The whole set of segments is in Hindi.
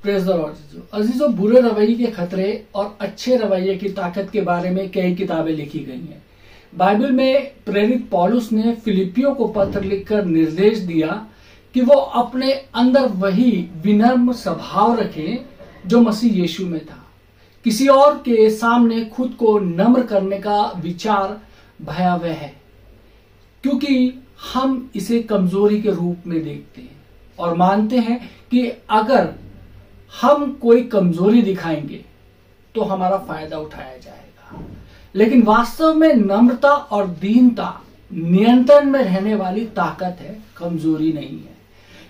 Praise the Lord. अजीजों, बुरे रवैये के खतरे और अच्छे रवैये की ताकत के बारे में कई किताबें लिखी गई हैं। बाइबल में प्रेरित पौलुस ने फिलिपियों को पत्र लिखकर निर्देश दिया कि वो अपने अंदर वही विनम्र स्वभाव रखें जो मसीह यीशु में था। किसी और के सामने खुद को नम्र करने का विचार भयावह है, क्योंकि हम इसे कमजोरी के रूप में देखते हैं और मानते हैं कि अगर हम कोई कमजोरी दिखाएंगे तो हमारा फायदा उठाया जाएगा। लेकिन वास्तव में नम्रता और दीनता नियंत्रण में रहने वाली ताकत है, कमजोरी नहीं है।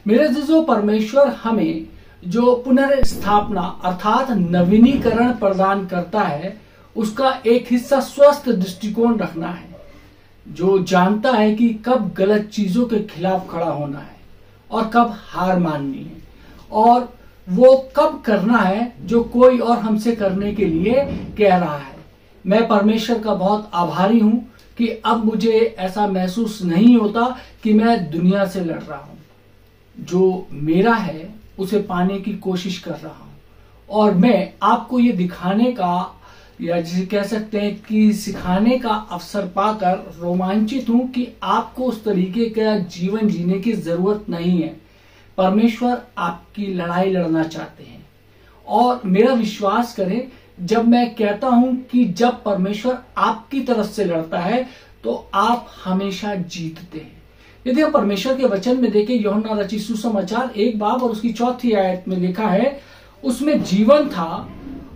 मेरे अजीजों, परमेश्वर हमें जो पुनर्स्थापना अर्थात नवीनीकरण प्रदान करता है, उसका एक हिस्सा स्वस्थ दृष्टिकोण रखना है, जो जानता है कि कब गलत चीजों के खिलाफ खड़ा होना है और कब हार माननी है, और वो कब करना है जो कोई और हमसे करने के लिए कह रहा है। मैं परमेश्वर का बहुत आभारी हूं कि अब मुझे ऐसा महसूस नहीं होता कि मैं दुनिया से लड़ रहा हूं। जो मेरा है उसे पाने की कोशिश कर रहा हूं, और मैं आपको ये दिखाने का या जिसे कह सकते हैं कि सिखाने का अवसर पाकर रोमांचित हूं कि आपको उस तरीके का जीवन जीने की जरूरत नहीं है। परमेश्वर आपकी लड़ाई लड़ना चाहते हैं, और मेरा विश्वास करें जब मैं कहता हूं कि जब परमेश्वर आपकी तरफ से लड़ता है तो आप हमेशा जीतते हैं। यदि हम परमेश्वर के वचन में देखें, यूहन्ना रचित सुसमाचार 1 बाब और उसकी 4 आयत में लिखा है, उसमें जीवन था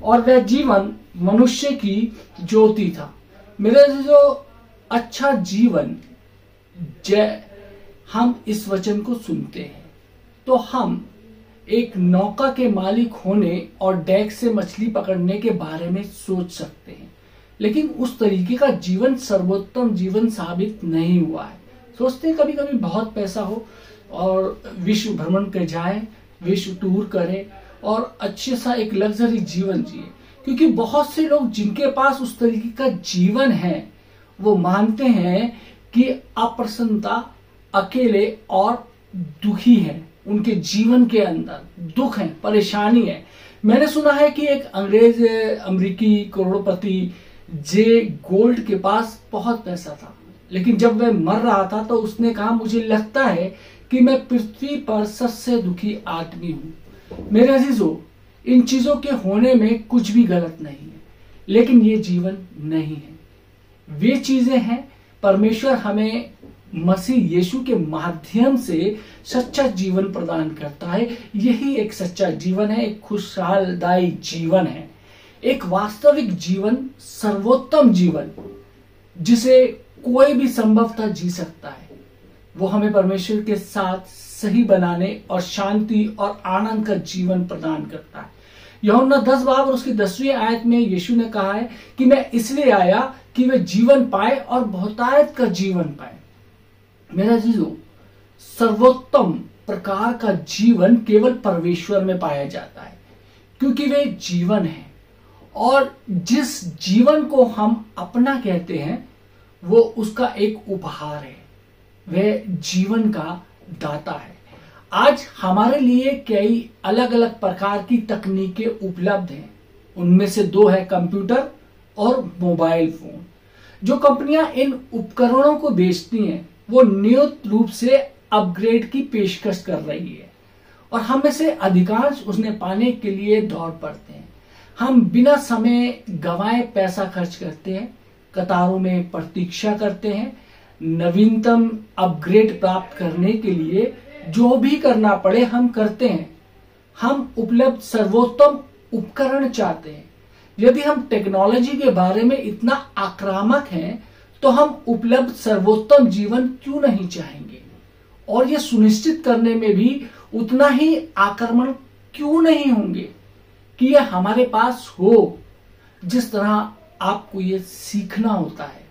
और वह जीवन मनुष्य की ज्योति था। मेरे जो अच्छा जीवन, हम इस वचन को सुनते हैं तो हम एक नौका के मालिक होने और डेक से मछली पकड़ने के बारे में सोच सकते हैं, लेकिन उस तरीके का जीवन सर्वोत्तम जीवन साबित नहीं हुआ है। सोचते हैं कभी कभी बहुत पैसा हो और विश्व भ्रमण कर जाए, विश्व टूर करे और अच्छे सा एक लग्जरी जीवन जिए, क्योंकि बहुत से लोग जिनके पास उस तरीके का जीवन है वो मानते हैं कि अप्रसन्नता, अकेले और दुखी है। उनके जीवन के अंदर दुख है, परेशानी है। मैंने सुना है कि एक अमेरिकी करोड़पति जे गोल्ड के पास बहुत पैसा था, लेकिन जब वह मर रहा था तो उसने कहा, मुझे लगता है कि मैं पृथ्वी पर सबसे दुखी आदमी हूं। मेरे अजीजों, इन चीजों के होने में कुछ भी गलत नहीं है, लेकिन ये जीवन नहीं है। वे चीजें हैं परमेश्वर हमें मसीह यीशु के माध्यम से सच्चा जीवन प्रदान करता है। यही एक सच्चा जीवन है, एक खुशहालदायी जीवन है, एक वास्तविक जीवन, सर्वोत्तम जीवन जिसे कोई भी संभवतः जी सकता है। वो हमें परमेश्वर के साथ सही बनाने और शांति और आनंद का जीवन प्रदान करता है। यूहन्ना 10 बाब और उसकी 10वीं आयत में यीशु ने कहा है कि मैं इसलिए आया कि वे जीवन पाए और बहुतायत का जीवन पाए। मेरा जीजो, सर्वोत्तम प्रकार का जीवन केवल परमेश्वर में पाया जाता है, क्योंकि वे जीवन है, और जिस जीवन को हम अपना कहते हैं वो उसका एक उपहार है, वह जीवन का दाता है। आज हमारे लिए कई अलग अलग प्रकार की तकनीकें उपलब्ध हैं। उनमें से 2 है कंप्यूटर और मोबाइल फोन। जो कंपनियां इन उपकरणों को बेचती हैं वो नियत रूप से अपग्रेड की पेशकश कर रही है, और हम में से अधिकांश उन्हें पाने के लिए दौड़ पड़ते हैं। हम बिना समय गंवाए पैसा खर्च करते हैं, कतारों में प्रतीक्षा करते हैं, नवीनतम अपग्रेड प्राप्त करने के लिए जो भी करना पड़े हम करते हैं। हम उपलब्ध सर्वोत्तम उपकरण चाहते हैं। यदि हम टेक्नोलॉजी के बारे में इतना आक्रामक हैं तो हम उपलब्ध सर्वोत्तम जीवन क्यों नहीं चाहेंगे, और यह सुनिश्चित करने में भी उतना ही आक्रमण क्यों नहीं होंगे कि यह हमारे पास हो। जिस तरह आपको यह सीखना होता है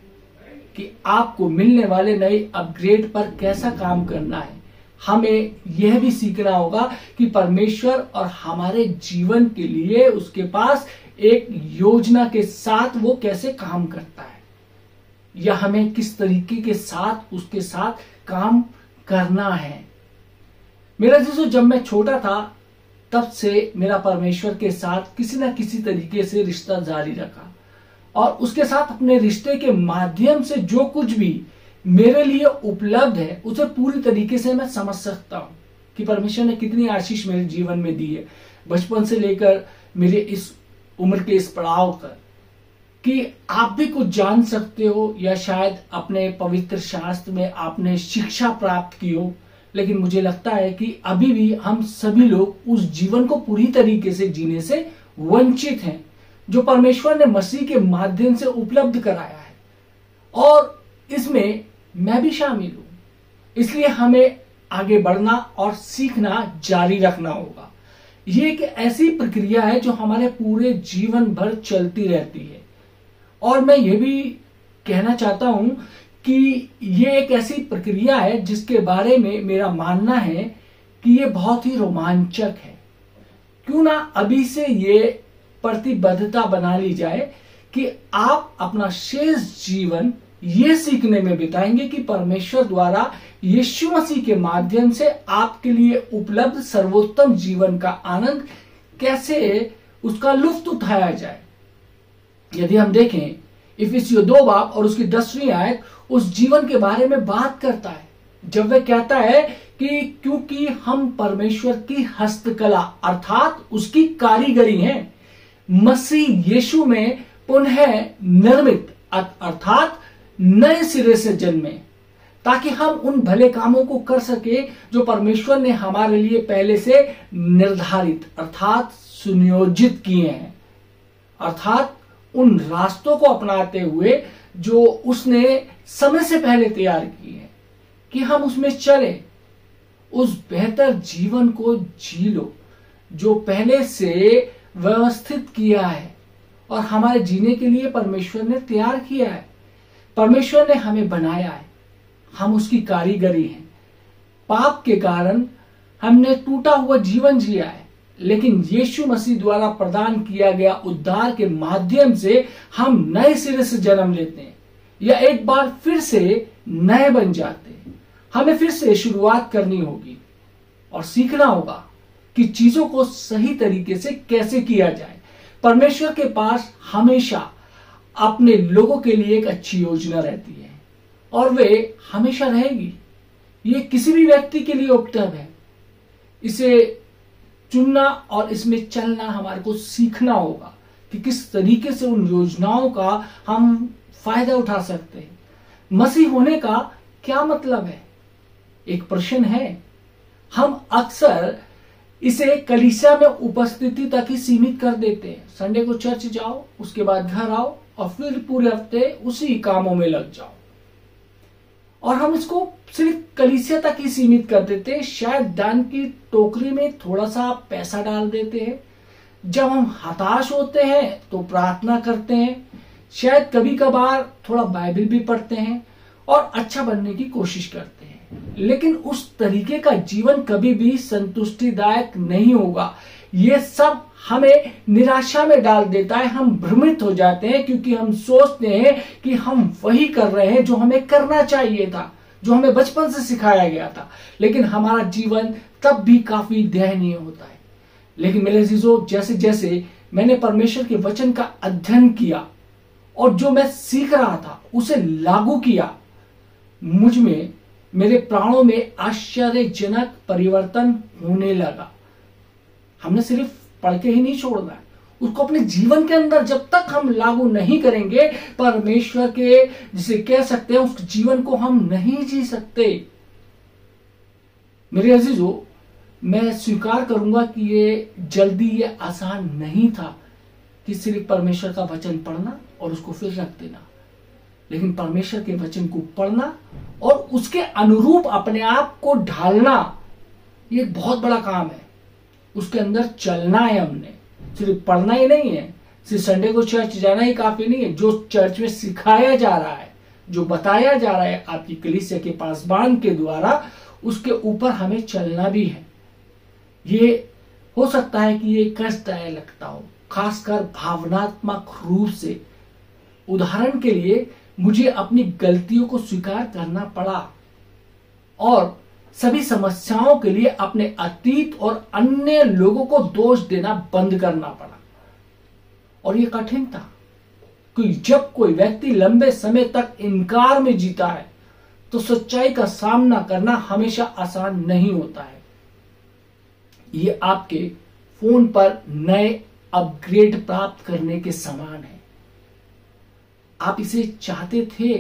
कि आपको मिलने वाले नए अपग्रेड पर कैसा काम करना है, हमें यह भी सीखना होगा कि परमेश्वर और हमारे जीवन के लिए उसके पास एक योजना के साथ वो कैसे काम करता है, या हमें किस तरीके के साथ उसके साथ काम करना है। मेरा जीजो, जब मैं छोटा था तब से मेरा परमेश्वर के साथ किसी न किसी तरीके से रिश्ता जारी रखा, और उसके साथ अपने रिश्ते के माध्यम से जो कुछ भी मेरे लिए उपलब्ध है उसे पूरी तरीके से मैं समझ सकता हूं कि परमेश्वर ने कितनी आशीष मेरे जीवन में दी है, बचपन से लेकर मेरे इस उम्र के इस पड़ाव तक, कि आप भी कुछ जान सकते हो या शायद अपने पवित्र शास्त्र में आपने शिक्षा प्राप्त की हो। लेकिन मुझे लगता है कि अभी भी हम सभी लोग उस जीवन को पूरी तरीके से जीने से वंचित हैं जो परमेश्वर ने मसीह के माध्यम से उपलब्ध कराया है, और इसमें मैं भी शामिल हूं। इसलिए हमें आगे बढ़ना और सीखना जारी रखना होगा। ये एक ऐसी प्रक्रिया है जो हमारे पूरे जीवन भर चलती रहती है, और मैं ये भी कहना चाहता हूं कि ये एक ऐसी प्रक्रिया है जिसके बारे में मेरा मानना है कि ये बहुत ही रोमांचक है। क्यों ना अभी से ये प्रतिबद्धता बना ली जाए कि आप अपना शेष जीवन ये सीखने में बिताएंगे कि परमेश्वर द्वारा यीशु मसीह के माध्यम से आपके लिए उपलब्ध सर्वोत्तम जीवन का आनंद कैसे उसका लुत्फ उठाया जाए। यदि हम देखें इफिसियों 2 बाब और उसकी 10वीं आयत उस जीवन के बारे में बात करता है, जब वह कहता है कि क्योंकि हम परमेश्वर की हस्तकला अर्थात उसकी कारीगरी हैं, मसीह यीशु में पुनः निर्मित अर्थात नए सिरे से जन्मे, ताकि हम उन भले कामों को कर सके जो परमेश्वर ने हमारे लिए पहले से निर्धारित अर्थात सुनियोजित किए हैं, अर्थात उन रास्तों को अपनाते हुए जो उसने समय से पहले तैयार किए हैं कि हम उसमें चले, उस बेहतर जीवन को जी लो जो पहले से व्यवस्थित किया है और हमारे जीने के लिए परमेश्वर ने तैयार किया है। परमेश्वर ने हमें बनाया है, हम उसकी कारीगरी हैं। पाप के कारण हमने टूटा हुआ जीवन जिया है, लेकिन यीशु मसीह द्वारा प्रदान किया गया उद्धार के माध्यम से हम नए सिरे से जन्म लेते हैं या एक बार फिर से नए बन जाते हैं। हमें फिर से शुरुआत करनी होगी और सीखना होगा कि चीजों को सही तरीके से कैसे किया जाए। परमेश्वर के पास हमेशा अपने लोगों के लिए एक अच्छी योजना रहती है और वे हमेशा रहेगी। ये किसी भी व्यक्ति के लिए उपलब्ध है। इसे चुनना और इसमें चलना हमारे को सीखना होगा कि किस तरीके से उन योजनाओं का हम फायदा उठा सकते हैं। मसीह होने का क्या मतलब है? एक प्रश्न है। हम अक्सर इसे कलीसिया में उपस्थिति तक ही सीमित कर देते हैं। संडे को चर्च जाओ, उसके बाद घर आओ और फिर पूरे हफ्ते उसी कामों में लग जाओ, और हम इसको सिर्फ कलीसिया तक ही सीमित कर देते हैं। शायद दान की टोकरी में थोड़ा सा पैसा डाल देते हैं। जब हम हताश होते हैं तो प्रार्थना करते हैं। शायद कभी कभार थोड़ा बाइबल भी पढ़ते हैं और अच्छा बनने की कोशिश करते हैं। लेकिन उस तरीके का जीवन कभी भी संतुष्टिदायक नहीं होगा। ये सब हमें निराशा में डाल देता है। हम भ्रमित हो जाते हैं क्योंकि हम सोचते हैं कि हम वही कर रहे हैं जो हमें करना चाहिए था, जो हमें बचपन से सिखाया गया था। लेकिन हमारा जीवन तब भी काफी दयनीय होता है। लेकिन मेरे अजीजों, जैसे जैसे मैंने परमेश्वर के वचन का अध्ययन किया और जो मैं सीख रहा था उसे लागू किया, मुझ में, मेरे प्राणों में आश्चर्यजनक परिवर्तन होने लगा। हमने सिर्फ पढ़ के ही नहीं छोड़ना है, उसको अपने जीवन के अंदर जब तक हम लागू नहीं करेंगे, परमेश्वर के जिसे कह सकते हैं उस जीवन को हम नहीं जी सकते। मेरे अजीजों, मैं स्वीकार करूंगा कि ये आसान नहीं था कि सिर्फ परमेश्वर का वचन पढ़ना और उसको फिर रख देना। लेकिन परमेश्वर के वचन को पढ़ना और उसके अनुरूप अपने आप को ढालना, ये बहुत बड़ा काम है। उसके अंदर चलना है। हमने सिर्फ पढ़ना ही नहीं है, सिर्फ संडे को चर्च जाना ही काफी नहीं है। जो चर्च में सिखाया जा रहा है, जो बताया जा रहा है आपकी कलीसिया के पासबान के द्वारा, उसके ऊपर हमें चलना भी है। ये हो सकता है कि ये कष्टदायक लगता हो, खासकर भावनात्मक रूप से। उदाहरण के लिए मुझे अपनी गलतियों को स्वीकार करना पड़ा और सभी समस्याओं के लिए अपने अतीत और अन्य लोगों को दोष देना बंद करना पड़ा। और यह कठिन था, कि जब कोई व्यक्ति लंबे समय तक इनकार में जीता है तो सच्चाई का सामना करना हमेशा आसान नहीं होता है। ये आपके फोन पर नए अपग्रेड प्राप्त करने के समान है। आप इसे चाहते थे,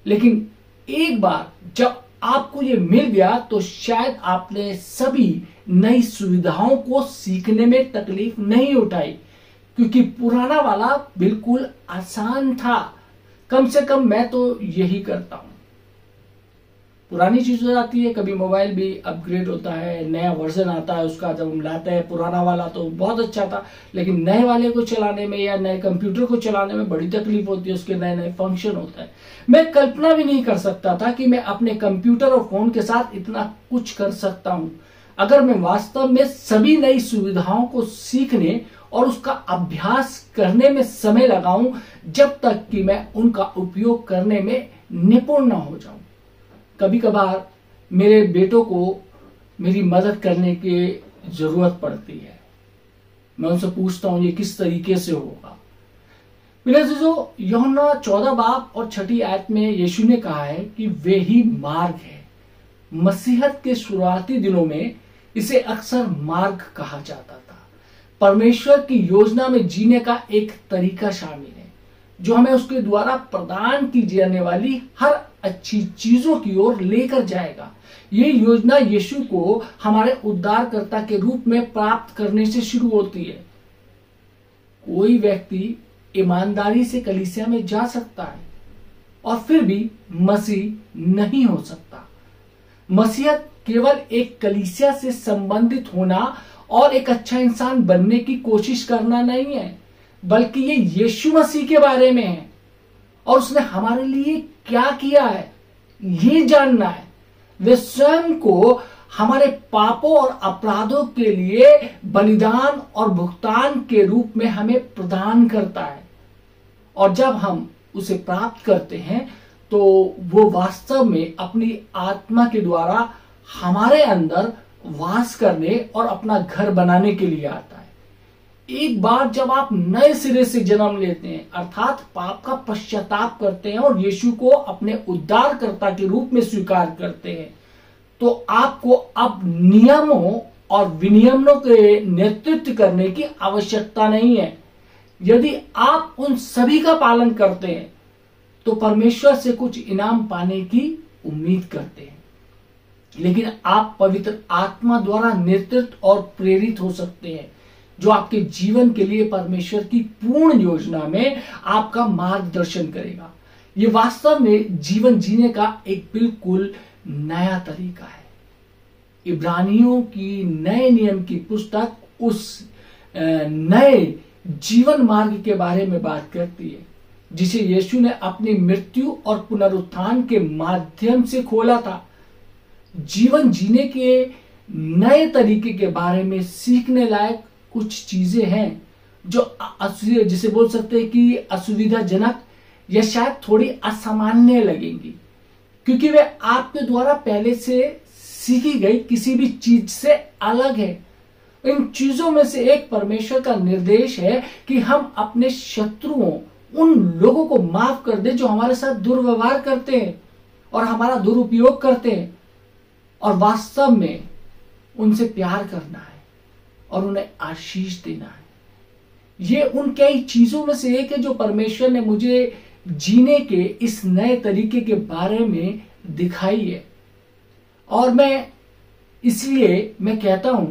लेकिन एक बार जब आपको ये मिल गया तो शायद आपने सभी नई सुविधाओं को सीखने में तकलीफ नहीं उठाई, क्योंकि पुराना वाला बिल्कुल आसान था। कम से कम मैं तो यही करता हूं। पुरानी चीज हो जाती है, कभी मोबाइल भी अपग्रेड होता है, नया वर्जन आता है उसका, जब हम लाते हैं पुराना वाला तो बहुत अच्छा था, लेकिन नए वाले को चलाने में या नए कंप्यूटर को चलाने में बड़ी तकलीफ होती है, उसके नए नए फंक्शन होता है। मैं कल्पना भी नहीं कर सकता था कि मैं अपने कंप्यूटर और फोन के साथ इतना कुछ कर सकता हूं, अगर मैं वास्तव में सभी नई सुविधाओं को सीखने और उसका अभ्यास करने में समय लगाऊं, जब तक कि मैं उनका उपयोग करने में निपुण न हो जाऊं। कभी कभार मेरे बेटों को मेरी मदद करने की जरूरत पड़ती है। मैं उनसे पूछता हूं ये किस तरीके से होगा। मेरे जो यूहन्ना 14 बाब और 6 आयत में यीशु ने कहा है कि वे ही मार्ग है। मसीहत के शुरुआती दिनों में इसे अक्सर मार्ग कहा जाता था। परमेश्वर की योजना में जीने का एक तरीका शामिल है, जो हमें उसके द्वारा प्रदान की जाने वाली हर अच्छी चीजों की ओर लेकर जाएगा। ये योजना यीशु को हमारे उद्धारकर्ता के रूप में प्राप्त करने से शुरू होती है। कोई व्यक्ति ईमानदारी से कलीसिया में जा सकता है और फिर भी मसीह नहीं हो सकता। मसीहत केवल एक कलीसिया से संबंधित होना और एक अच्छा इंसान बनने की कोशिश करना नहीं है, बल्कि ये यीशु मसीह के बारे में है और उसने हमारे लिए क्या किया है ये जानना है। वे स्वयं को हमारे पापों और अपराधों के लिए बलिदान और भुगतान के रूप में हमें प्रदान करता है, और जब हम उसे प्राप्त करते हैं तो वो वास्तव में अपनी आत्मा के द्वारा हमारे अंदर वास करने और अपना घर बनाने के लिए आता है। एक बार जब आप नए सिरे से जन्म लेते हैं, अर्थात पाप का पश्चाताप करते हैं और यीशु को अपने उद्धारकर्ता के रूप में स्वीकार करते हैं, तो आपको अब नियमों और विनियमों के नेतृत्व करने की आवश्यकता नहीं है। यदि आप उन सभी का पालन करते हैं तो परमेश्वर से कुछ इनाम पाने की उम्मीद करते हैं, लेकिन आप पवित्र आत्मा द्वारा नेतृत्व और प्रेरित हो सकते हैं, जो आपके जीवन के लिए परमेश्वर की पूर्ण योजना में आपका मार्गदर्शन करेगा। यह वास्तव में जीवन जीने का एक बिल्कुल नया तरीका है। इब्रानियों की नए नियम की पुस्तक उस नए जीवन मार्ग के बारे में बात करती है, जिसे यीशु ने अपनी मृत्यु और पुनरुत्थान के माध्यम से खोला था। जीवन जीने के नए तरीके के बारे में सीखने लायक कुछ चीजें हैं जो जिसे बोल सकते हैं कि असुविधाजनक या शायद थोड़ी असामान्य लगेंगी, क्योंकि वे आपके द्वारा पहले से सीखी गई किसी भी चीज से अलग है। इन चीजों में से एक परमेश्वर का निर्देश है कि हम अपने शत्रुओं, उन लोगों को माफ कर दें जो हमारे साथ दुर्व्यवहार करते हैं और हमारा दुरुपयोग करते हैं, और वास्तव में उनसे प्यार करना है और उन्हें आशीष देना है। ये उन कई चीजों में से एक है जो परमेश्वर ने मुझे जीने के इस नए तरीके के बारे में दिखाई है, और मैं इसलिए मैं कहता हूं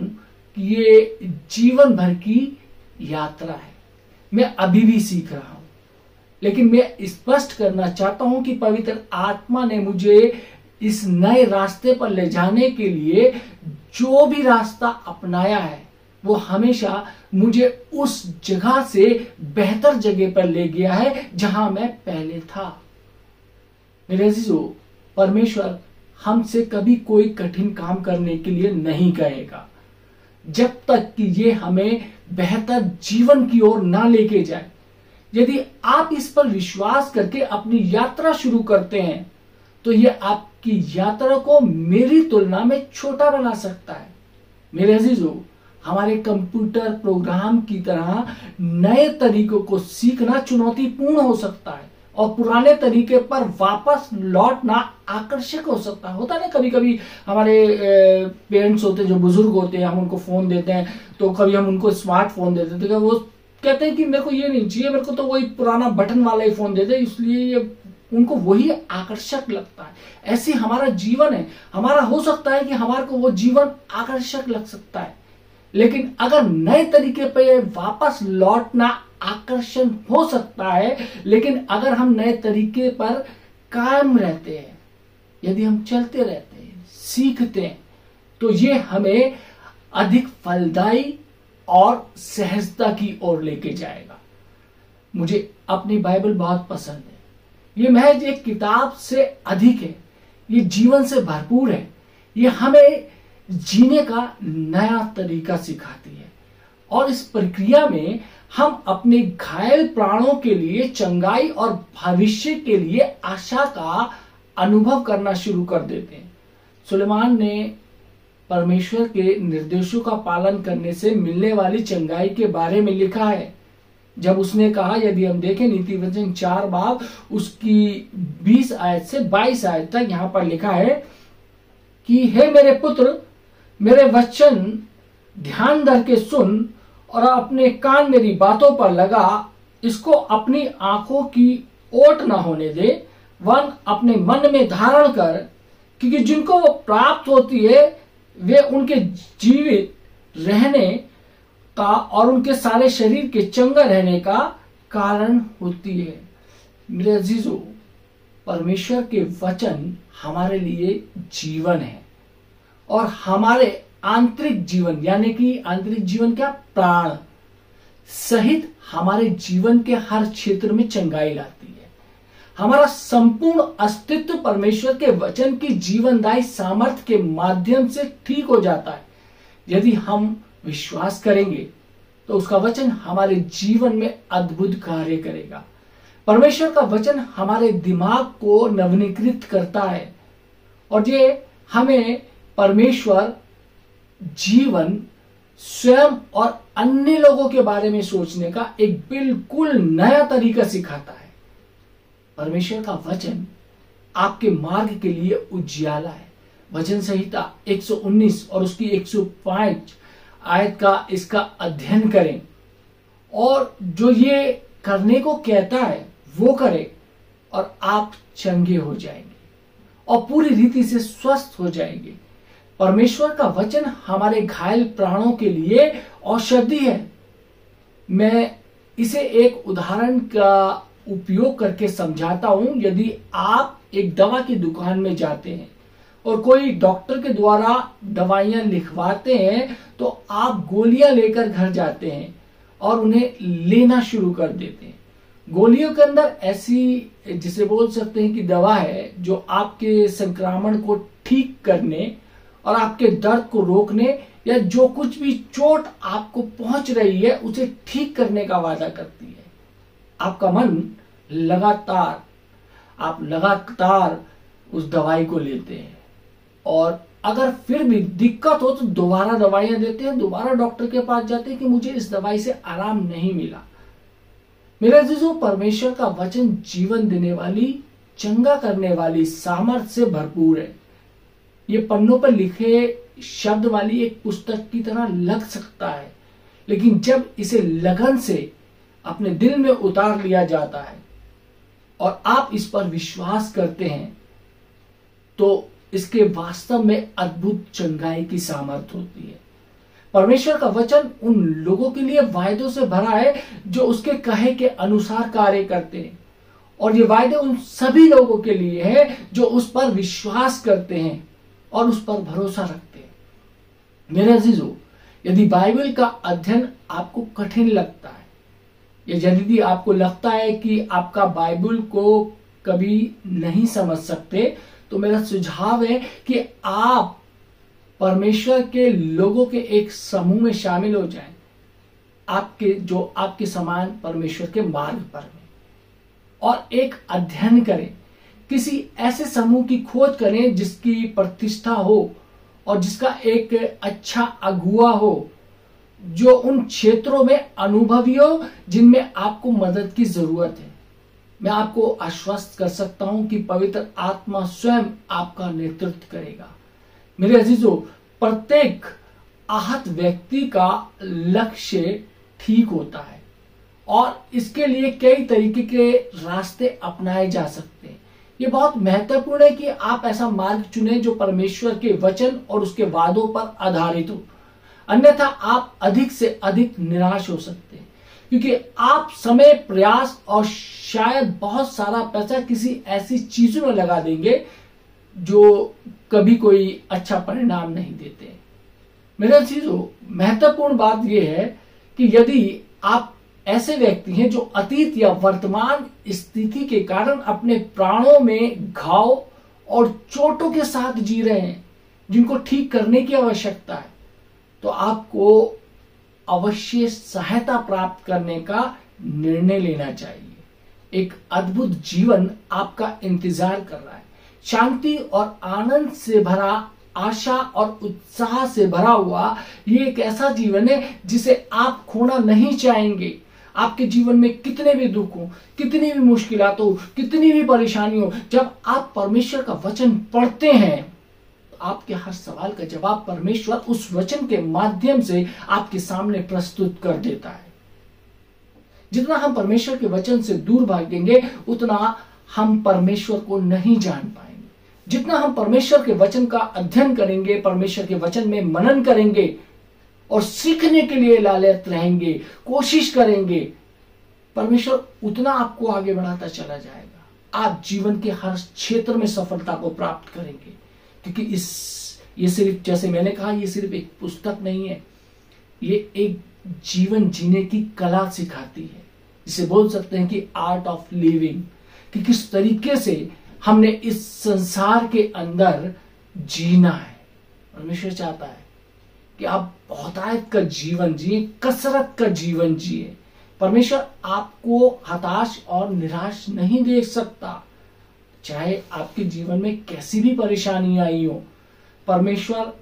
कि ये जीवन भर की यात्रा है। मैं अभी भी सीख रहा हूं, लेकिन मैं स्पष्ट करना चाहता हूं कि पवित्र आत्मा ने मुझे इस नए रास्ते पर ले जाने के लिए जो भी रास्ता अपनाया है, वो हमेशा मुझे उस जगह से बेहतर जगह पर ले गया है जहां मैं पहले था। मेरे अजीजों, परमेश्वर हमसे कभी कोई कठिन काम करने के लिए नहीं कहेगा, जब तक कि ये हमें बेहतर जीवन की ओर ना लेके जाए। यदि आप इस पर विश्वास करके अपनी यात्रा शुरू करते हैं तो ये आपकी यात्रा को मेरी तुलना में छोटा बना सकता है। मेरे अजीजों, हमारे कंप्यूटर प्रोग्राम की तरह नए तरीकों को सीखना चुनौतीपूर्ण हो सकता है और पुराने तरीके पर वापस लौटना आकर्षक हो सकता है। होता है ना, कभी कभी हमारे पेरेंट्स होते हैं जो बुजुर्ग होते हैं, हम उनको फोन देते हैं तो कभी हम उनको स्मार्टफोन दे देते हैं, वो कहते हैं कि मेरे को ये नहीं चाहिए, मेरे को तो वही पुराना बटन वाला ही फोन दे दे, इसलिए ये उनको वही आकर्षक लगता है। ऐसे हमारा जीवन है, हमारा हो सकता है कि हमारे को वो जीवन आकर्षक लग सकता है, लेकिन अगर नए तरीके पे वापस लौटना आकर्षण हो सकता है, लेकिन अगर हम नए तरीके पर कायम रहते हैं, यदि हम चलते रहते हैं, सीखते हैं, तो ये हमें अधिक फलदायी और सहजता की ओर लेके जाएगा। मुझे अपनी बाइबल बहुत पसंद है। ये महज एक किताब से अधिक है, ये जीवन से भरपूर है। ये हमें जीने का नया तरीका सिखाती है और इस प्रक्रिया में हम अपने घायल प्राणों के लिए चंगाई और भविष्य के लिए आशा का अनुभव करना शुरू कर देते हैं। सुलेमान ने परमेश्वर के निर्देशों का पालन करने से मिलने वाली चंगाई के बारे में लिखा है, जब उसने कहा, यदि हम देखें नीति वचन 4 बाब उसकी 20 आयत से 22 आयत तक, यहां पर लिखा है कि हे मेरे पुत्र, मेरे वचन ध्यान धर के सुन और अपने कान मेरी बातों पर लगा, इसको अपनी आंखों की ओट न होने दे, वन अपने मन में धारण कर, क्योंकि जिनको वो प्राप्त होती है वे उनके जीवित रहने का और उनके सारे शरीर के चंगा रहने का कारण होती है। मेरे अजीजों, परमेश्वर के वचन हमारे लिए जीवन है और हमारे आंतरिक जीवन, यानी कि आंतरिक जीवन क्या, प्राण सहित हमारे जीवन के हर क्षेत्र में चंगाई लाती है। हमारा संपूर्ण अस्तित्व परमेश्वर के वचन की जीवनदायी सामर्थ्य के माध्यम से ठीक हो जाता है। यदि हम विश्वास करेंगे तो उसका वचन हमारे जीवन में अद्भुत कार्य करेगा। परमेश्वर का वचन हमारे दिमाग को नवीनीकृत करता है और ये हमें परमेश्वर, जीवन, स्वयं और अन्य लोगों के बारे में सोचने का एक बिल्कुल नया तरीका सिखाता है। परमेश्वर का वचन आपके मार्ग के लिए उजियाला है। वचन संहिता 119 और उसकी 105 आयत का इसका अध्ययन करें और जो ये करने को कहता है वो करें और आप चंगे हो जाएंगे और पूरी रीति से स्वस्थ हो जाएंगे। परमेश्वर का वचन हमारे घायल प्राणों के लिए औषधि है। मैं इसे एक उदाहरण का उपयोग करके समझाता हूं। यदि आप एक दवा की दुकान में जाते हैं और कोई डॉक्टर के द्वारा दवाइयां लिखवाते हैं तो आप गोलियां लेकर घर जाते हैं और उन्हें लेना शुरू कर देते हैं। गोलियों के अंदर ऐसी, जिसे बोल सकते हैं कि दवा है, जो आपके संक्रमण को ठीक करने और आपके दर्द को रोकने या जो कुछ भी चोट आपको पहुंच रही है उसे ठीक करने का वादा करती है। आपका मन आप लगातार उस दवाई को लेते हैं और अगर फिर भी दिक्कत हो तो दोबारा दवाइयां देते हैं, दोबारा डॉक्टर के पास जाते हैं कि मुझे इस दवाई से आराम नहीं मिला। मेरे अजीजों, परमेश्वर का वचन जीवन देने वाली, चंगा करने वाली सामर्थ्य से भरपूर है। ये पन्नों पर लिखे शब्द वाली एक पुस्तक की तरह लग सकता है, लेकिन जब इसे लगन से अपने दिल में उतार लिया जाता है और आप इस पर विश्वास करते हैं तो इसके वास्तव में अद्भुत चंगाई की सामर्थ्य होती है। परमेश्वर का वचन उन लोगों के लिए वायदों से भरा है जो उसके कहे के अनुसार कार्य करते हैं और ये वायदे उन सभी लोगों के लिए है जो उस पर विश्वास करते हैं और उस पर भरोसा रखते हैं। मेरे अजीजों, यदि बाइबल का अध्ययन आपको कठिन लगता है या यदि आपको लगता है कि आपका बाइबल को कभी नहीं समझ सकते, तो मेरा सुझाव है कि आप परमेश्वर के लोगों के एक समूह में शामिल हो जाएं, आपके समान परमेश्वर के मार्ग पर में, और एक अध्ययन करें किसी ऐसे समूह की खोज करें जिसकी प्रतिष्ठा हो और जिसका एक अच्छा अगुवा हो, जो उन क्षेत्रों में अनुभवी हो जिनमें आपको मदद की जरूरत है। मैं आपको आश्वस्त कर सकता हूं कि पवित्र आत्मा स्वयं आपका नेतृत्व करेगा। मेरे अजीजों, प्रत्येक आहत व्यक्ति का लक्ष्य ठीक होता है और इसके लिए कई तरीके के रास्ते अपनाए जा सकते हैं। ये बहुत महत्वपूर्ण है कि आप ऐसा मार्ग चुने जो परमेश्वर के वचन और उसके वादों पर आधारित हो, अन्यथा आप अधिक से अधिक निराश हो सकते हैं, क्योंकि आप समय, प्रयास और शायद बहुत सारा पैसा किसी ऐसी चीजों में लगा देंगे जो कभी कोई अच्छा परिणाम नहीं देते। मेरे चीजों, महत्वपूर्ण बात यह है कि यदि आप ऐसे व्यक्ति हैं जो अतीत या वर्तमान स्थिति के कारण अपने प्राणों में घाव और चोटों के साथ जी रहे हैं, जिनको ठीक करने की आवश्यकता है, तो आपको अवश्य सहायता प्राप्त करने का निर्णय लेना चाहिए। एक अद्भुत जीवन आपका इंतजार कर रहा है, शांति और आनंद से भरा, आशा और उत्साह से भरा हुआ। ये एक ऐसा जीवन है जिसे आप खोना नहीं चाहेंगे। आपके जीवन में कितने भी दुख हो, कितनी भी मुश्किलात हो, कितनी भी परेशानी हो, जब आप परमेश्वर का वचन पढ़ते हैं, आपके हर सवाल का जवाब परमेश्वर उस वचन के माध्यम से आपके सामने प्रस्तुत कर देता है। जितना हम परमेश्वर के वचन से दूर भागेंगे, उतना हम परमेश्वर को नहीं जान पाएंगे। जितना हम परमेश्वर के वचन का अध्ययन करेंगे, परमेश्वर के वचन में मनन करेंगे और सीखने के लिए लालच रहेंगे, कोशिश करेंगे, परमेश्वर उतना आपको आगे बढ़ाता चला जाएगा। आप जीवन के हर क्षेत्र में सफलता को प्राप्त करेंगे, क्योंकि ये सिर्फ, जैसे मैंने कहा, ये सिर्फ एक पुस्तक नहीं है, ये एक जीवन जीने की कला सिखाती है, जिसे बोल सकते हैं कि आर्ट ऑफ लिविंग, कि किस तरीके से हमने इस संसार के अंदर जीना है। परमेश्वर चाहता है कि आप बहुतायत का जीवन जिए, कसरत का जीवन जिए। परमेश्वर आपको हताश और निराश नहीं देख सकता, चाहे आपके जीवन में कैसी भी परेशानी आई हो। परमेश्वर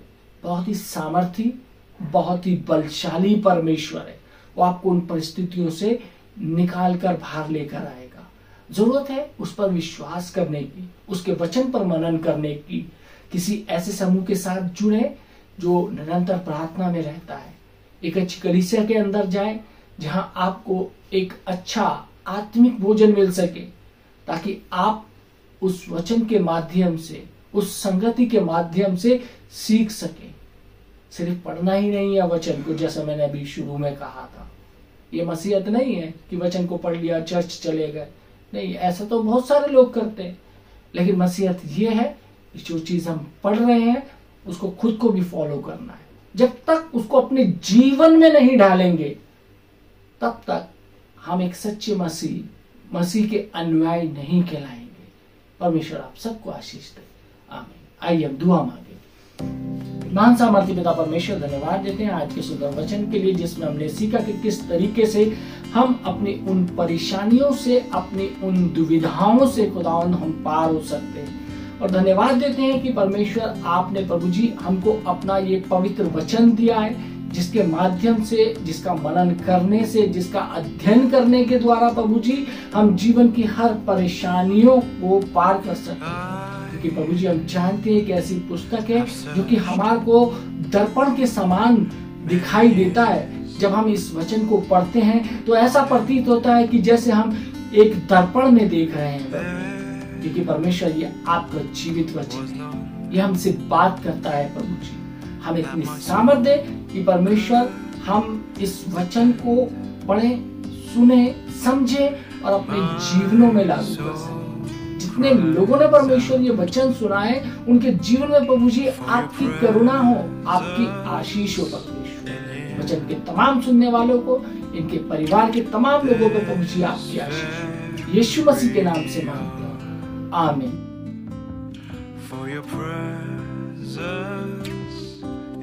बहुत ही सामर्थी, बहुत ही बलशाली परमेश्वर है। वो आपको उन परिस्थितियों से निकाल कर बाहर लेकर आएगा। जरूरत है उस पर विश्वास करने की, उसके वचन पर मनन करने की। किसी ऐसे समूह के साथ जुड़े जो निरंतर प्रार्थना में रहता है। एक अच्छी कलीसिया के अंदर जाए जहां आपको एक अच्छा आत्मिक भोजन मिल सके, ताकि आप उस वचन के माध्यम से, उस संगति के माध्यम से सीख सके। सिर्फ पढ़ना ही नहीं है वचन को, जैसा मैंने अभी शुरू में कहा था। ये मसीहत नहीं है कि वचन को पढ़ लिया, चर्च चले गए। नहीं, ऐसा तो बहुत सारे लोग करते हैं। लेकिन मसीहत ये है कि जो चीज हम पढ़ रहे हैं उसको खुद को भी फॉलो करना है। जब तक उसको अपने जीवन में नहीं ढालेंगे, तब तक हम एक सच्चे मसीह के अनुयायी नहीं कहलाएंगे। परमेश्वर आप सबको आशीष दे। आमीन। आइए हम दुआ मांगे। महान सामर्थी पिता परमेश्वर, धन्यवाद देते हैं आज के सुंदर वचन के लिए, जिसमें हमने सीखा कि किस तरीके से हम अपनी उन परेशानियों से, अपनी उन दुविधाओं से खुदावंद हम पार हो सकते हैं। और धन्यवाद देते हैं कि परमेश्वर आपने प्रभु जी हमको अपना ये पवित्र वचन दिया है, जिसके माध्यम से, जिसका मनन करने से, जिसका अध्ययन करने के द्वारा प्रभु जी हम जीवन की हर परेशानियों को पार कर सकते हैं। क्योंकि प्रभु जी हम जानते हैं कि ऐसी पुस्तक है जो कि हमारे को दर्पण के समान दिखाई देता है। जब हम इस वचन को पढ़ते हैं तो ऐसा प्रतीत होता है कि जैसे हम एक दर्पण में देख रहे हैं, क्योंकि परमेश्वर ये आपका जीवित वचन है, ये हमसे बात करता है। प्रभु जी हमें इतनी सामर्थ दे कि परमेश्वर हम इस वचन को पढ़े, सुने, समझे और अपने जीवनों में लागू कर सकें। जितने लोगों ने परमेश्वर ये वचन सुना है, उनके जीवन में प्रभु जी आपकी करुणा हो, आपकी आशीष हो। परमेश्वर वचन के तमाम सुनने वालों को, इनके परिवार के तमाम लोगों को प्रभु जी आपकी आशीष हो। यीशु मसीह के नाम से मांगते हैं, आमीन।